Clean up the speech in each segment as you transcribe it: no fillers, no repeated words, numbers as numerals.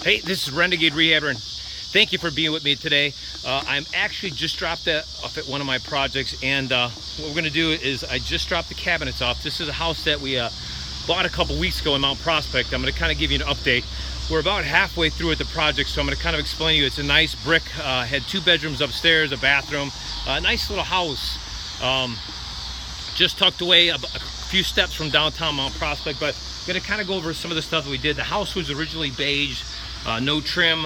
Hey, this is Renegade Rehabber, and thank you for being with me today. I'm actually just dropped that off at one of my projects, and what we're gonna do is I just dropped the cabinets off. This is a house that we bought a couple weeks ago in Mount Prospect. I'm gonna kind of give you an update. We're about halfway through with the project, so I'm gonna kind of explain to you. It's a nice brick, had 2 bedrooms upstairs, a bathroom, a nice little house. Just tucked away a few steps from downtown Mount Prospect, but I'm gonna kind of go over some of the stuff that we did. The house was originally beige, no trim.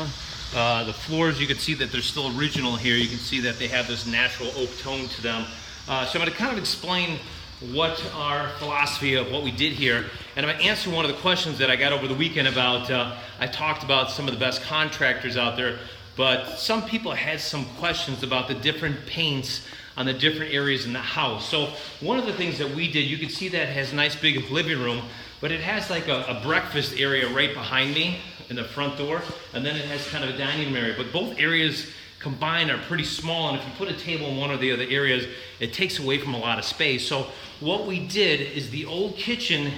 The floors, you can see that they're still original here. You can see that they have this natural oak tone to them. So I'm going to kind of explain what our philosophy of what we did here, and I'm going to answer one of the questions that I got over the weekend about, I talked about some of the best contractors out there, but some people had some questions about the different paints on the different areas in the house. So one of the things that we did, you can see that it has a nice big living room, but it has like a breakfast area right behind me in the front door, and then it has kind of a dining room area. But both areas combined are pretty small, and if you put a table in one or the other areas, it takes away from a lot of space. So what we did is the old kitchen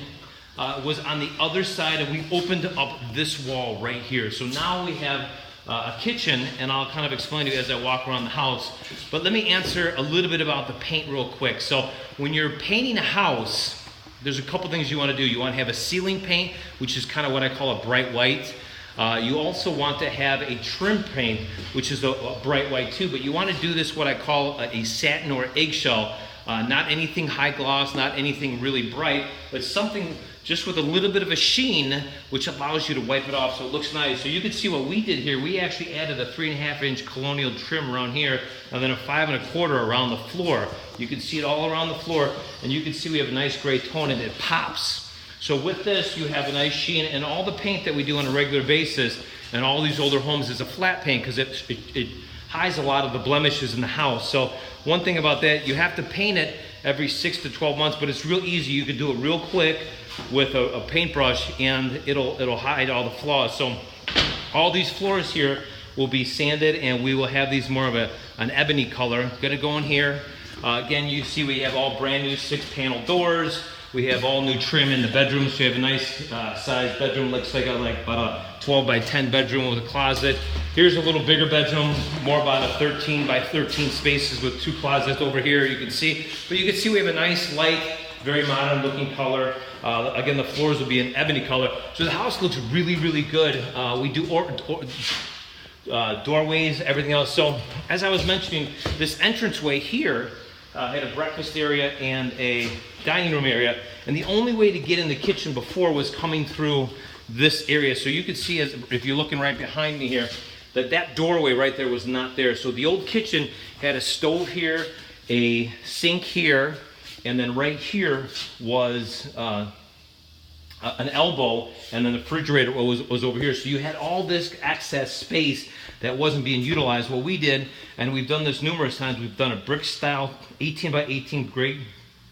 was on the other side, and we opened up this wall right here. So now we have a kitchen, and I'll kind of explain to you as I walk around the house. But let me answer a little bit about the paint real quick. So when you're painting a house, there's a couple things you want to do. You want to have a ceiling paint, which is kind of what I call a bright white. You also want to have a trim paint, which is a bright white too, but you want to do this what I call a satin or eggshell. Not anything high gloss, not anything really bright, but something just with a little bit of a sheen, which allows you to wipe it off so it looks nice. So you can see what we did here. We actually added a 3.5-inch colonial trim around here, and then a 5.25 around the floor. You can see it all around the floor, and you can see we have a nice gray tone, and it pops. So with this, you have a nice sheen, and all the paint that we do on a regular basis in all these older homes is a flat paint because it hides a lot of the blemishes in the house. So one thing about that, you have to paint it every 6 to 12 months, but it's real easy. You can do it real quick with a paintbrush, and it'll hide all the flaws. So all these floors here will be sanded, and we will have these more of an ebony color. Gonna go in here. Again, you see we have all brand new 6-panel doors. We have all new trim in the bedrooms. So you have a nice sized bedroom. Looks like about a 12 by 10 bedroom with a closet. Here's a little bigger bedroom, more about a 13 by 13 spaces with 2 closets over here. You can see, but you can see we have a nice light, very modern looking color. Again, the floors will be an ebony color. So the house looks really, really good. We do doorways, everything else. So as I was mentioning, this entranceway here had a breakfast area and a dining room area, and the only way to get in the kitchen before was coming through this area. So you can see, as if you're looking right behind me here, that doorway right there was not there. So the old kitchen had a stove here, a sink here, and then right here was an elbow, and then the refrigerator was over here. So you had all this excess space that wasn't being utilized. What we did, and we've done this numerous times, we've done a brick style 18 by 18 grade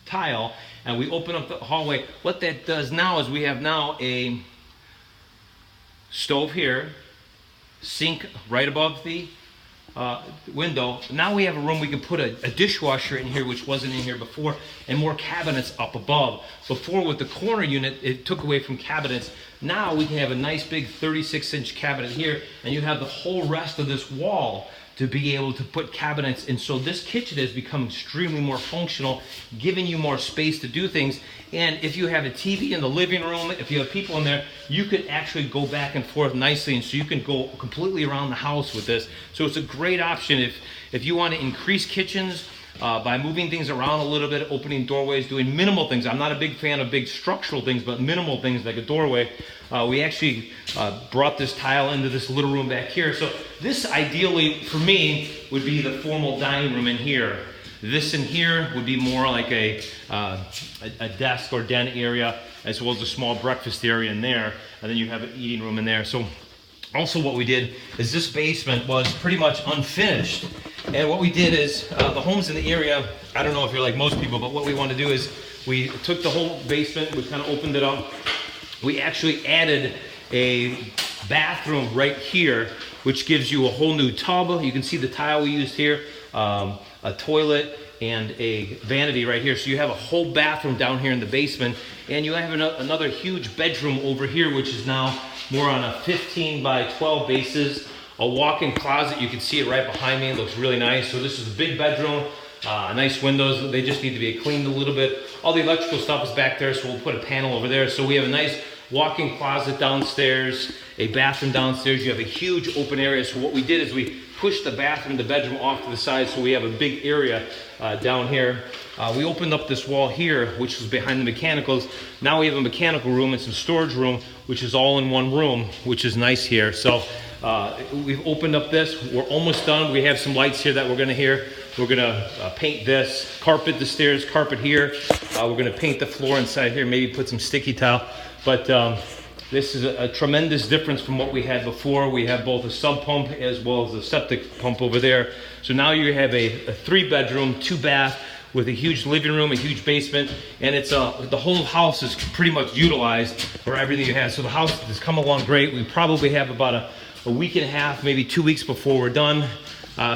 tile, and we open up the hallway. What that does now is we have now a stove here, sink right above the window. Now we have a room we can put a dishwasher in here, which wasn't in here before, and more cabinets up above. Before, with the corner unit, it took away from cabinets. Now we can have a nice big 36-inch cabinet here, and you have the whole rest of this wall to be able to put cabinets in. So this kitchen has become extremely more functional, giving you more space to do things. And if you have a TV in the living room, if you have people in there, you could actually go back and forth nicely, and so you can go completely around the house with this. So it's a great option if you want to increase kitchens by moving things around a little bit, opening doorways, doing minimal things. I'm not a big fan of big structural things, but minimal things like a doorway. We actually brought this tile into this little room back here. So this ideally, for me, would be the formal dining room in here. This in here would be more like a desk or den area, as well as a small breakfast area in there. And then you have an eating room in there. So also what we did is this basement was pretty much unfinished. And what we did is, the homes in the area, I don't know if you're like most people, but what we want to do is we took the whole basement, we kind of opened it up. We actually added a bathroom right here, which gives you a whole new tub. You can see the tile we used here, a toilet, and a vanity right here. So you have a whole bathroom down here in the basement, and you have another huge bedroom over here, which is now more on a 15 by 12 basis. A walk-in closet, you can see it right behind me. It looks really nice. So this is a big bedroom, nice windows. They just need to be cleaned a little bit. All the electrical stuff is back there, so we'll put a panel over there. So we have a nice walk-in closet downstairs, a bathroom downstairs. You have a huge open area. So what we did is we pushed the bathroom, the bedroom off to the side, so we have a big area down here. We opened up this wall here, which was behind the mechanicals. Now we have a mechanical room and some storage room, which is all in one room, which is nice here. So we've opened up this. We're almost done. We have some lights here that we're gonna paint this, carpet the stairs, carpet here. We're gonna paint the floor inside here, maybe put some sticky tile. But this is a tremendous difference from what we had before. We have both a sub pump as well as a septic pump over there. So now you have a 3-bedroom, 2-bath with a huge living room, a huge basement, and it's the whole house is pretty much utilized for everything you have. So the house has come along great. We probably have about a week and a half, maybe 2 weeks before we're done.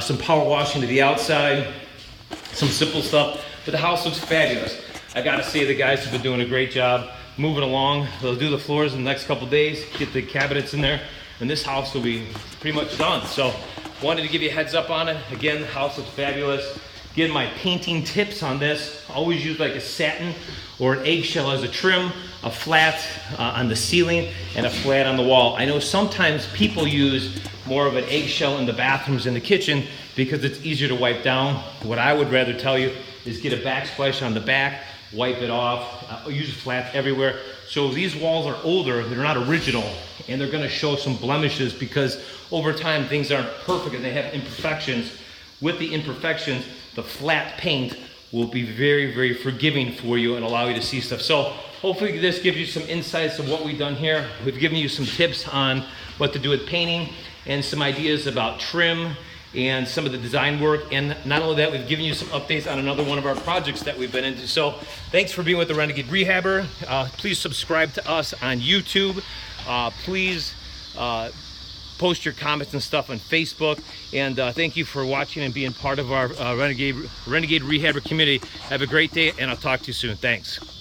Some power washing to the outside, some simple stuff, but the house looks fabulous. I gotta say, the guys have been doing a great job moving along. They'll do the floors in the next couple days, get the cabinets in there, and this house will be pretty much done. So wanted to give you a heads up on it. Again, the house looks fabulous. Again, my painting tips on this, always use like a satin or an eggshell as a trim, a flat on the ceiling, and a flat on the wall. I know sometimes people use more of an eggshell in the bathrooms and the kitchen because it's easier to wipe down. What I would rather tell you is get a backsplash on the back, wipe it off, use flat everywhere. So these walls are older, they're not original, and they're gonna show some blemishes because over time things aren't perfect and they have imperfections. With the imperfections, the flat paint will be very, very forgiving for you and allow you to see stuff. So hopefully this gives you some insights of what we've done here. We've given you some tips on what to do with painting and some ideas about trim and some of the design work. And not only that, we've given you some updates on another one of our projects that we've been into. So thanks for being with the Renegade Rehabber. Please subscribe to us on YouTube. Please post your comments and stuff on Facebook. And thank you for watching and being part of our Renegade Rehabber community. Have a great day, and I'll talk to you soon. Thanks.